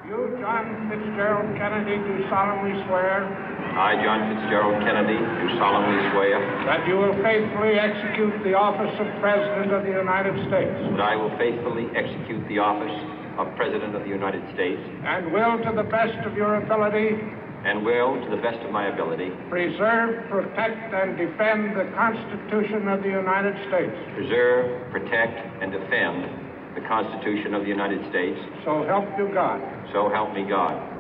You, John Fitzgerald Kennedy, do solemnly swear I, John Fitzgerald Kennedy, do solemnly swear that you will faithfully execute the office of President of the United States that I will faithfully execute the office of President of the United States and will, to the best of your ability, and will, to the best of my ability, preserve, protect, and defend the Constitution of the United States. preserve, protect, and defend the Constitution of the United States. So help you God. So help me God.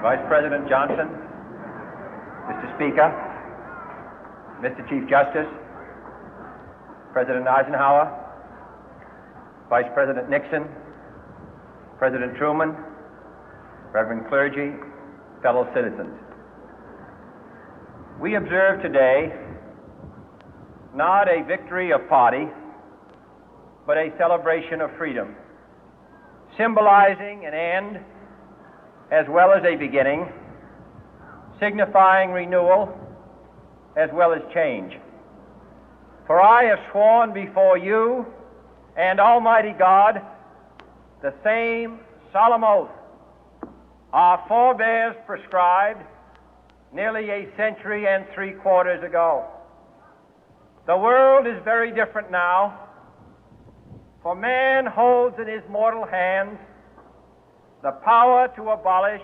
Vice President Johnson, Mr. Speaker, Mr. Chief Justice, President Eisenhower, Vice President Nixon, President Truman, Reverend clergy, fellow citizens. We observe today not a victory of party, but a celebration of freedom, symbolizing an end as well as a beginning, signifying renewal as well as change. For I have sworn before you and Almighty God the same solemn oath our forebears prescribed nearly a century and 3/4 ago. The world is very different now, for man holds in his mortal hands the power to abolish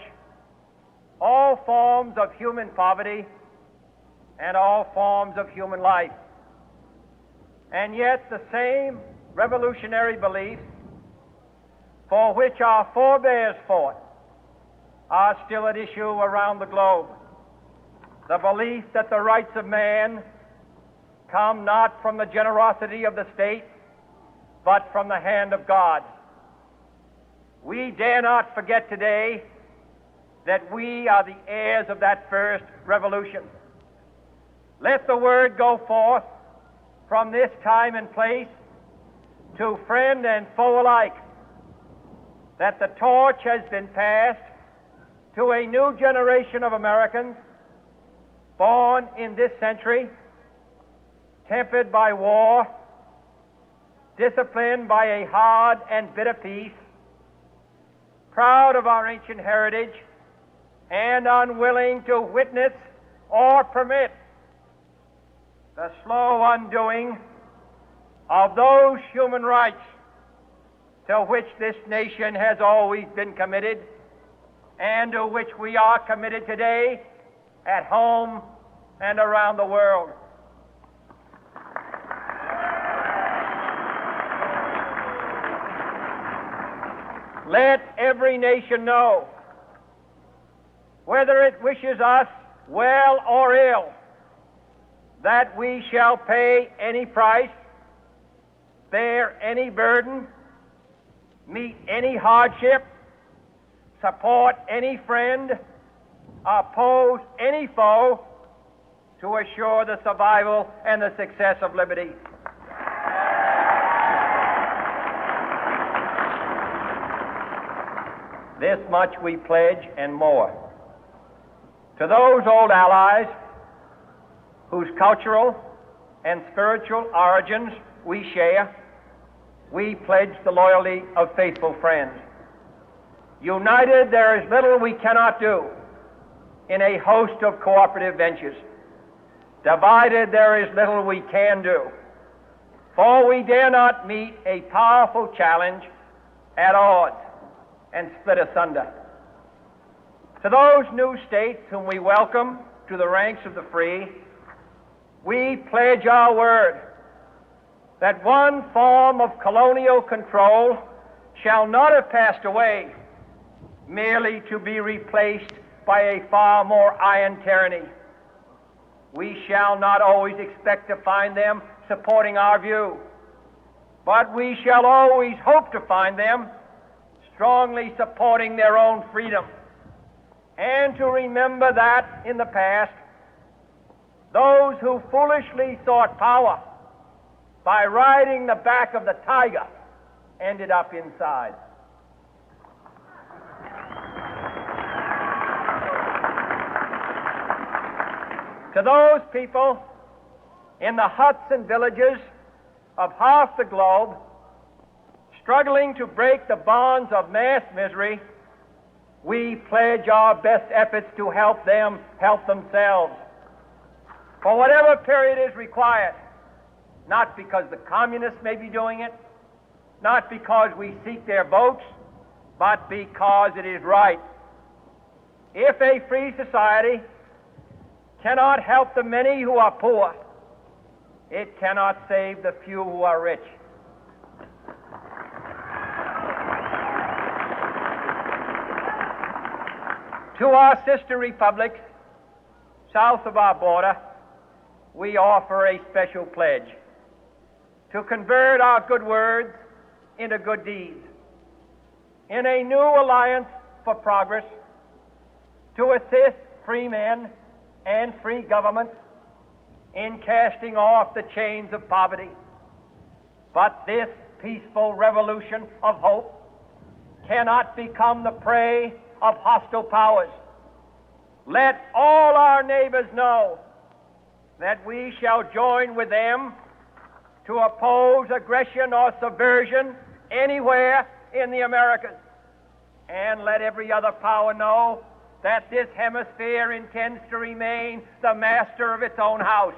all forms of human poverty and all forms of human life. And yet the same revolutionary beliefs for which our forebears fought are still at issue around the globe. The belief that the rights of man come not from the generosity of the state, but from the hand of God. We dare not forget today that we are the heirs of that first revolution. Let the word go forth from this time and place to friend and foe alike that the torch has been passed to a new generation of Americans born in this century, tempered by war, disciplined by a hard and bitter peace, proud of our ancient heritage, and unwilling to witness or permit the slow undoing of those human rights to which this nation has always been committed and to which we are committed today at home and around the world. Let every nation know, whether it wishes us well or ill, that we shall pay any price, bear any burden, meet any hardship, support any friend, oppose any foe to assure the survival and the success of liberty. This much we pledge and more. To those old allies whose cultural and spiritual origins we share, we pledge the loyalty of faithful friends. United, there is little we cannot do in a host of cooperative ventures. Divided, there is little we can do, for we dare not meet a powerful challenge at odds and split asunder. To those new states whom we welcome to the ranks of the free, we pledge our word that one form of colonial control shall not have passed away, merely to be replaced by a far more iron tyranny. We shall not always expect to find them supporting our view, but we shall always hope to find them strongly supporting their own freedom, and to remember that in the past, those who foolishly sought power by riding the back of the tiger ended up inside. To those people in the huts and villages of half the globe struggling to break the bonds of mass misery, we pledge our best efforts to help them help themselves for whatever period is required, not because the communists may be doing it, not because we seek their votes, but because it is right. If a free society cannot help the many who are poor, it cannot save the few who are rich. To our sister republics south of our border, we offer a special pledge to convert our good words into good deeds, in a new alliance for progress, to assist free men and free governments in casting off the chains of poverty. But this peaceful revolution of hope cannot become the prey of hostile powers. Let all our neighbors know that we shall join with them to oppose aggression or subversion anywhere in the Americas. And let every other power know that this hemisphere intends to remain the master of its own house.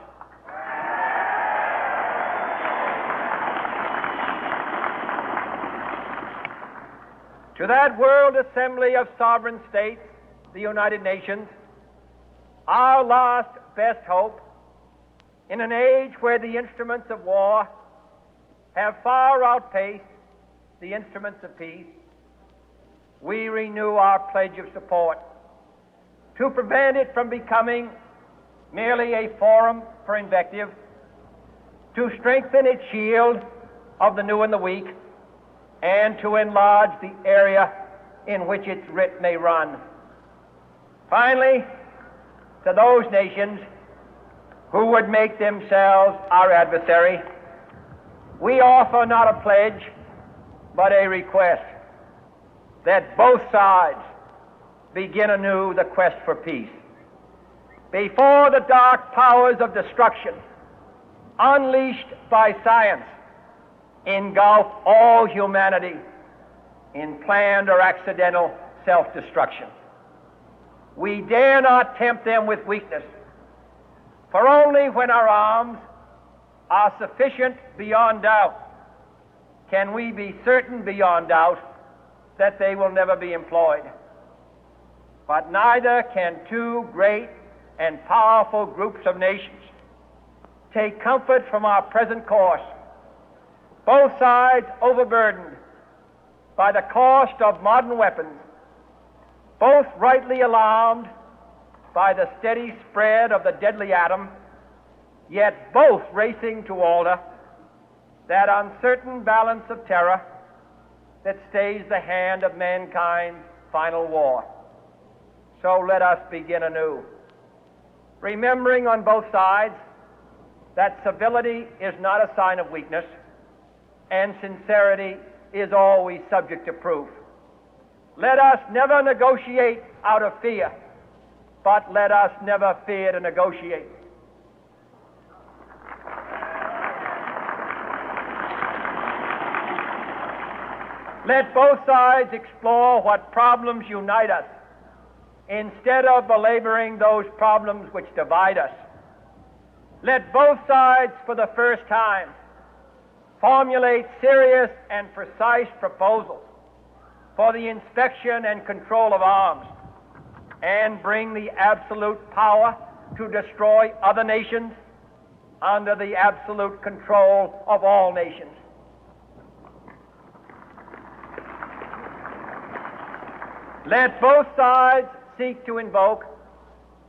To that World Assembly of Sovereign States, the United Nations, our last best hope, in an age where the instruments of war have far outpaced the instruments of peace, we renew our pledge of support to prevent it from becoming merely a forum for invective, to strengthen its shield of the new and the weak, and to enlarge the area in which its writ may run. Finally, to those nations who would make themselves our adversary, we offer not a pledge, but a request that both sides begin anew the quest for peace. Before the dark powers of destruction, unleashed by science, engulf all humanity in planned or accidental self-destruction, we dare not tempt them with weakness, for only when our arms are sufficient beyond doubt can we be certain beyond doubt that they will never be employed. But neither can two great and powerful groups of nations take comfort from our present course, both sides overburdened by the cost of modern weapons, both rightly alarmed by the steady spread of the deadly atom, yet both racing to alter that uncertain balance of terror that stays the hand of mankind's final war. So let us begin anew, remembering on both sides that civility is not a sign of weakness, and sincerity is always subject to proof. Let us never negotiate out of fear, but let us never fear to negotiate. Let both sides explore what problems unite us, instead of belaboring those problems which divide us. Let both sides, for the first time, formulate serious and precise proposals for the inspection and control of arms, and bring the absolute power to destroy other nations under the absolute control of all nations. Let both sides seek to invoke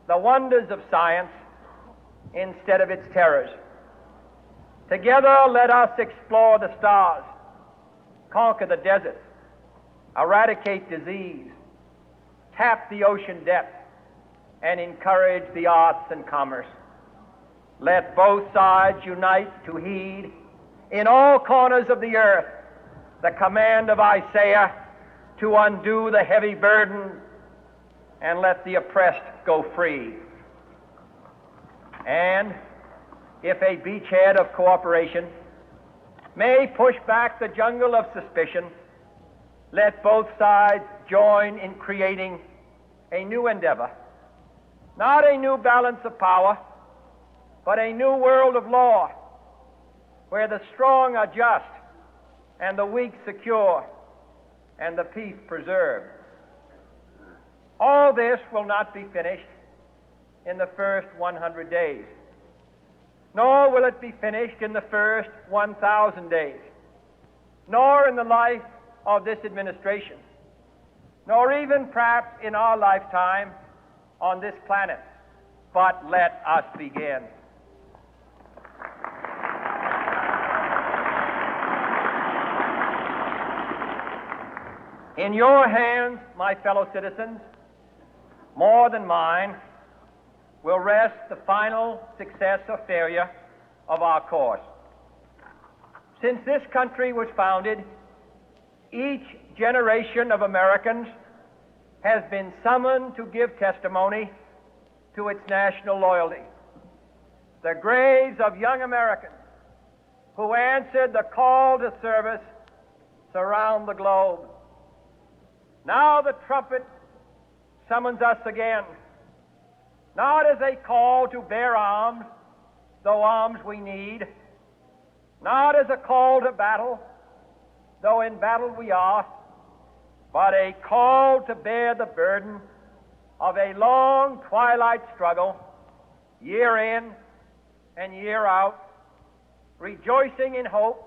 the wonders of science instead of its terrors. Together, let us explore the stars, conquer the deserts, eradicate disease, tap the ocean depth, and encourage the arts and commerce. Let both sides unite to heed in all corners of the earth the command of Isaiah to undo the heavy burden and let the oppressed go free. And if a beachhead of cooperation may push back the jungle of suspicion, let both sides join in creating a new endeavor, not a new balance of power, but a new world of law, where the strong are just and the weak secure and the peace preserved. All this will not be finished in the first 100 days, nor will it be finished in the first 1,000 days, nor in the life of this administration, nor even perhaps in our lifetime on this planet. But let us begin. In your hands, my fellow citizens, more than mine, will rest the final success or failure of our course. Since this country was founded, each generation of Americans has been summoned to give testimony to its national loyalty. The graves of young Americans who answered the call to service surround the globe. Now the trumpet summons us again, not as a call to bear arms, though arms we need, not as a call to battle, though in battle we are, but a call to bear the burden of a long twilight struggle, year in and year out, rejoicing in hope,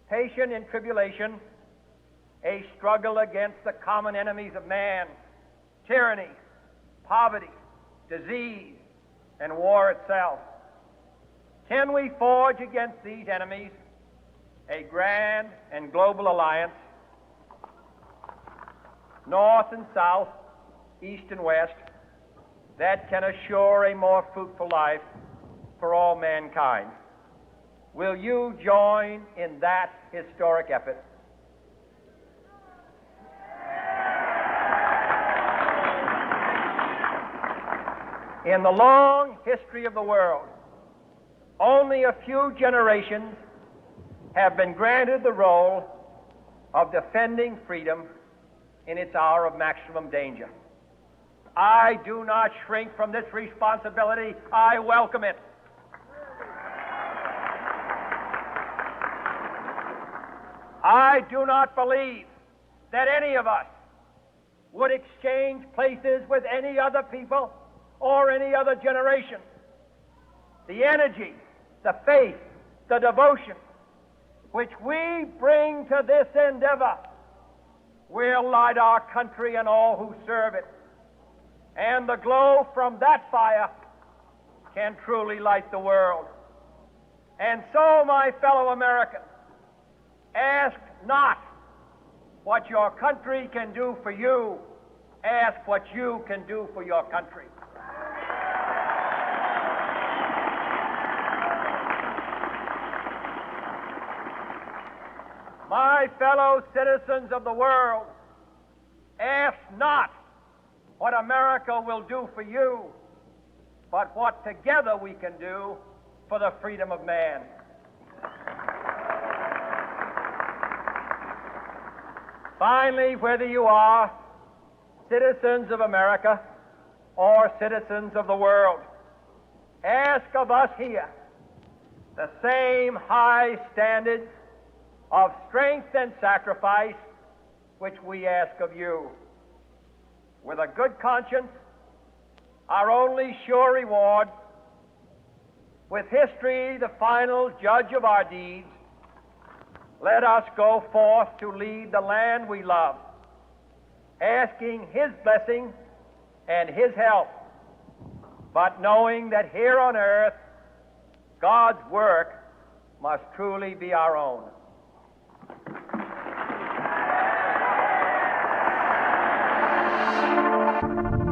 patient in tribulation, a struggle against the common enemies of man, tyranny, poverty, disease, and war itself. Can we forge against these enemies a grand and global alliance, north and south, east and west, that can assure a more fruitful life for all mankind? Will you join in that historic effort? In the long history of the world, only a few generations have been granted the role of defending freedom in its hour of maximum danger. I do not shrink from this responsibility. I welcome it. I do not believe that any of us would exchange places with any other people or any other generation. The energy, the faith, the devotion which we bring to this endeavor will light our country and all who serve it. And the glow from that fire can truly light the world. And so, my fellow Americans, ask not what your country can do for you. Ask what you can do for your country. My fellow citizens of the world, ask not what America will do for you, but what together we can do for the freedom of man. Finally, whether you are citizens of America or citizens of the world, ask of us here the same high standards of strength and sacrifice which we ask of you. With a good conscience, our only sure reward, with history the final judge of our deeds, let us go forth to lead the land we love, asking His blessing and His help, but knowing that here on earth, God's work must truly be our own. States.